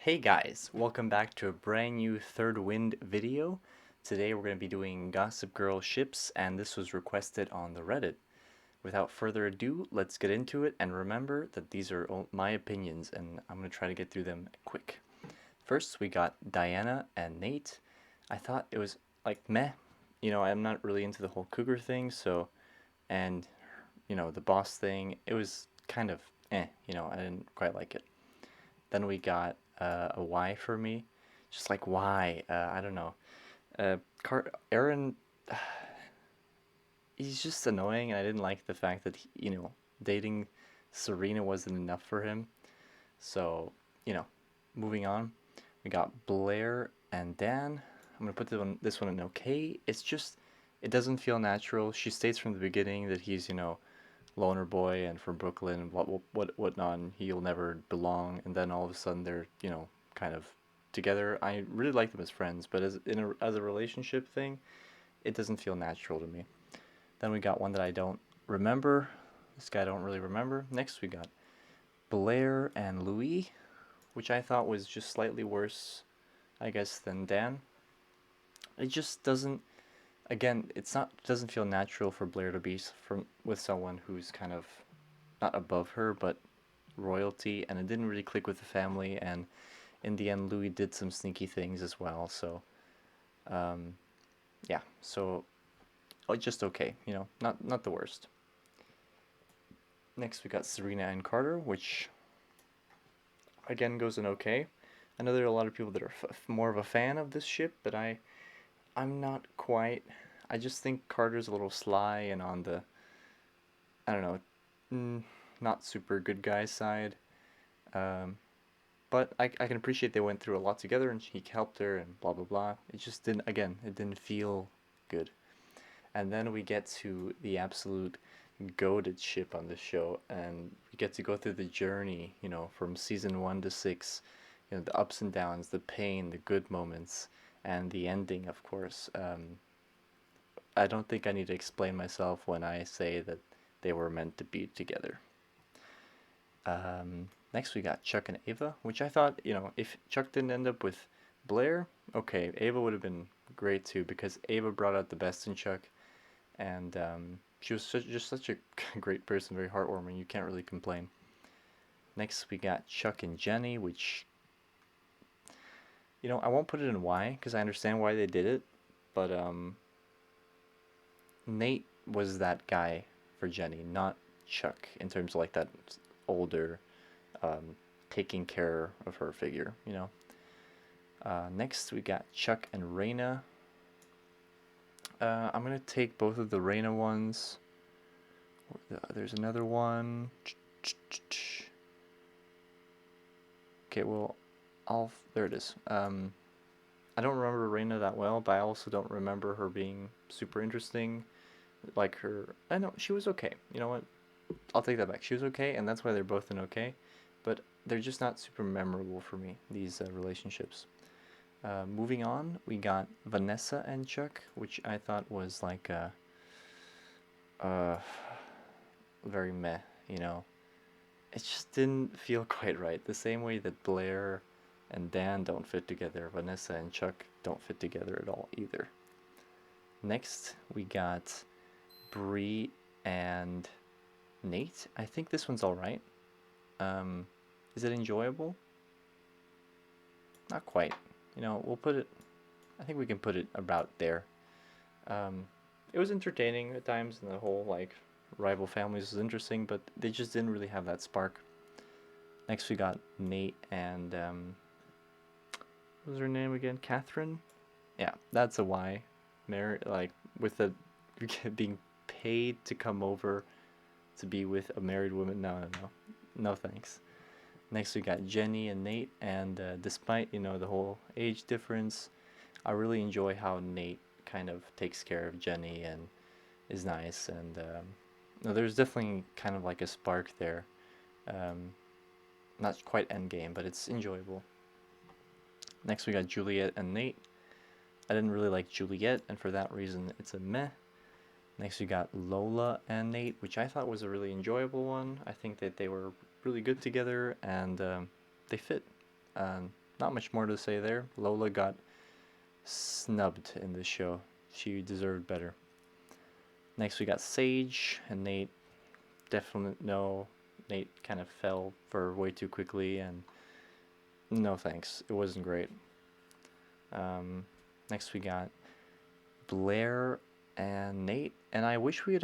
Hey guys, welcome back to a brand new Third Wind video. Today we're going to be doing Gossip Girl ships, and this was requested on the Reddit. Without further ado, let's get into it, and remember that these are my opinions, and I'm going to try to get through them quick. First, we got Diana and Nate. I thought it was like meh. I'm not really into the whole cougar thing, and the boss thing, it was kind of I didn't quite like it. Then we got a Y for me. Just like why? I don't know. Aaron, he's just annoying, and I didn't like the fact that dating Serena wasn't enough for him. So, you know, moving on, we got Blair and Dan. I'm gonna put this one in okay. It's just it doesn't feel natural. She states from the beginning that he's loner boy and from Brooklyn and whatnot, and he'll never belong. And then all of a sudden they're kind of together. I really like them as friends, but as a relationship thing, it doesn't feel natural to me. Then we got one that I don't remember. This guy I don't really remember. Next we got Blair and Louis, which I thought was just slightly worse, I guess, than Dan. It just doesn't. Again, it's not doesn't feel natural for Blair to be from with someone who's kind of not above her, but royalty, and it didn't really click with the family. And in the end, Louis did some sneaky things as well. So, um, yeah. So, just okay. Not the worst. Next, we got Serena and Carter, which again goes in okay. I know there are a lot of people that are more of a fan of this ship, but I'm not quite. I just think Carter's a little sly and on the I don't know, mm, not super good guy side. Um, but I can appreciate they went through a lot together and he helped her and blah blah blah. It just didn't, again, it didn't feel good. And then we get to the absolute goated ship on the show, and we get to go through the journey, from season 1 to 6, the ups and downs, the pain, the good moments, and the ending, of course. I don't think I need to explain myself when I say that they were meant to be together. Next, we got Chuck and Ava, which I thought, if Chuck didn't end up with Blair, okay, Ava would have been great too, because Ava brought out the best in Chuck, and she was just such a great person, very heartwarming. You can't really complain. Next, we got Chuck and Jenny, which, I won't put it in why, because I understand why they did it, but Nate was that guy for Jenny, not Chuck, in terms of like that older, um, taking care of her figure. Next, we got Chuck and Raina. I'm gonna take both of the Raina ones. There's another one. Okay, well, there it is. I don't remember Raina that well, but I also don't remember her being super interesting. Like her, I know she was okay. You know what? I'll take that back. She was okay, and that's why they're both in okay. But they're just not super memorable for me, these relationships. Moving on, we got Vanessa and Chuck, which I thought was like uh, very meh, you know. It just didn't feel quite right. The same way that Blair and Dan don't fit together, Vanessa and Chuck don't fit together at all either. Next, we got Bree and Nate. I think this one's alright. Um, is it enjoyable? Not quite. We'll put it. I think we can put it about there. Um, it was entertaining at times, and the whole like rival families was interesting, but they just didn't really have that spark. Next, we got Nate and what was her name again? Catherine. Yeah, that's a Y. Mary, like with the being paid to come over to be with a married woman. No, no, no, no, thanks. Next, we got Jenny and Nate, and despite the whole age difference, I really enjoy how Nate kind of takes care of Jenny and is nice, and no, there's definitely kind of like a spark there. Um, Not quite Endgame, but it's enjoyable. Next, we got Juliet and Nate. I didn't really like Juliet, and for that reason, it's a meh. Next, we got Lola and Nate, which I thought was a really enjoyable one. I think that they were really good together, and they fit. not much more to say there. Lola got snubbed in this show. She deserved better. Next we got Sage and Nate. Definitely no. Nate kind of fell for way too quickly, and no thanks. It wasn't great. Next we got Blair and Nate, and I wish we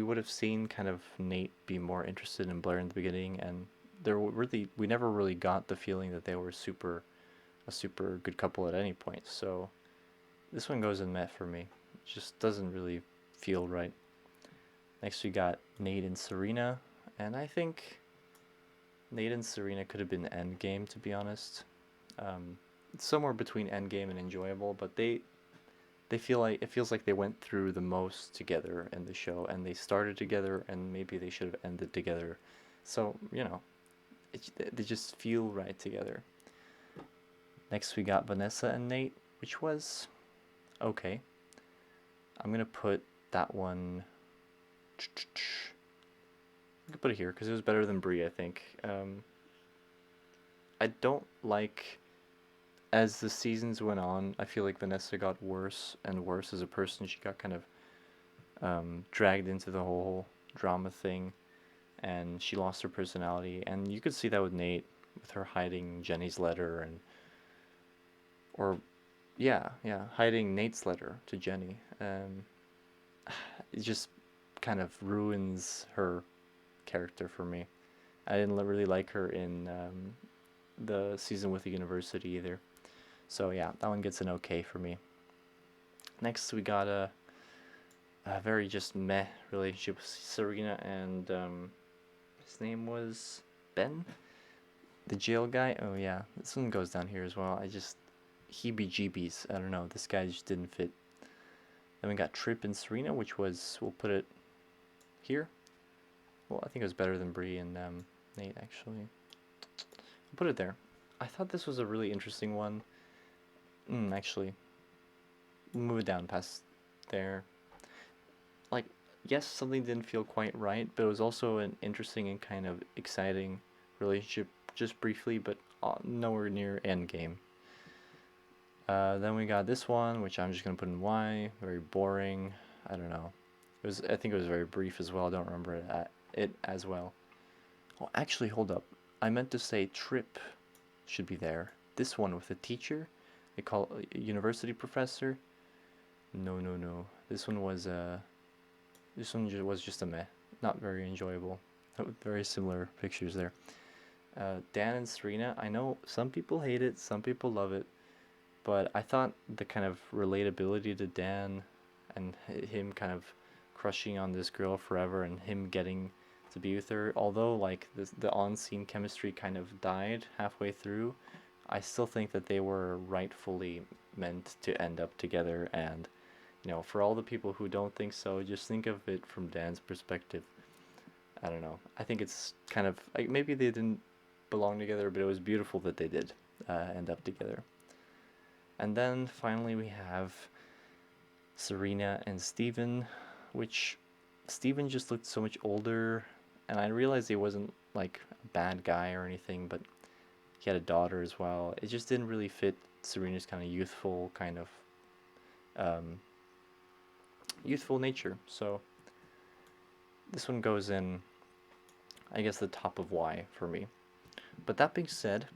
would have seen kind of Nate be more interested in Blair in the beginning, and we never really got the feeling that they were a super good couple at any point. So this one goes in meh for me. It just doesn't really feel right. Next we got Nate and Serena, and I think Nate and Serena could have been Endgame, to be honest. It's somewhere between Endgame and enjoyable, but they feel like it feels like they went through the most together in the show, and they started together, and maybe they should have ended together. So they just feel right together. Next we got Vanessa and Nate, which was okay. I'm gonna put that one. I could put it here because it was better than Brie, I think. I don't like, as the seasons went on, I feel like Vanessa got worse and worse as a person. She got kind of dragged into the whole drama thing, and she lost her personality. And you could see that with Nate, with her hiding Jenny's letter, or yeah, hiding Nate's letter to Jenny. It just kind of ruins her character for me. I didn't really like her in the season with the university either. So yeah, that one gets an okay for me. Next, we got a very just meh relationship with Serena and his name was Ben, the jail guy. Oh yeah, this one goes down here as well. I just heebie-jeebies. I don't know. This guy just didn't fit. Then we got Trip and Serena, which was, we'll put it here. Well, I think it was better than Brie and Nate, actually. I'll put it there. I thought this was a really interesting one. Actually, move it down past there. Like, yes, something didn't feel quite right, but it was also an interesting and kind of exciting relationship, just briefly, but nowhere near Endgame. Then we got this one, which I'm just gonna put in Y. Very boring. I don't know. I think it was very brief as well. I don't remember it as well. Oh, actually, hold up. I meant to say Trip should be there. This one with the teacher, they call a university professor. No, no, no. This one was was just a meh. Not very enjoyable. Very similar pictures there. Dan and Serena. I know some people hate it, some people love it, but I thought the kind of relatability to Dan and him kind of crushing on this girl forever and him getting to be with her, although like the on-scene chemistry kind of died halfway through, I still think that they were rightfully meant to end up together. And for all the people who don't think so, just think of it from Dan's perspective. I don't know. I think it's kind of like maybe they didn't belong together, but it was beautiful that they did end up together. And then finally we have Serena and Steven, which Steven just looked so much older, and I realized he wasn't like a bad guy or anything, but he had a daughter as well. It just didn't really fit Serena's kind of youthful nature. So this one goes in, I guess, the top of Y for me. But that being said,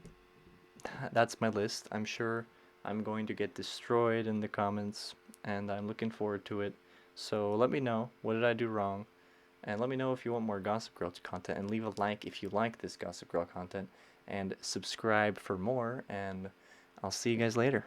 that's my list. I'm sure I'm going to get destroyed in the comments, and I'm looking forward to it. So let me know, what did I do wrong? And let me know if you want more Gossip Girl content, and leave a like if you like this Gossip Girl content, and subscribe for more, and I'll see you guys later.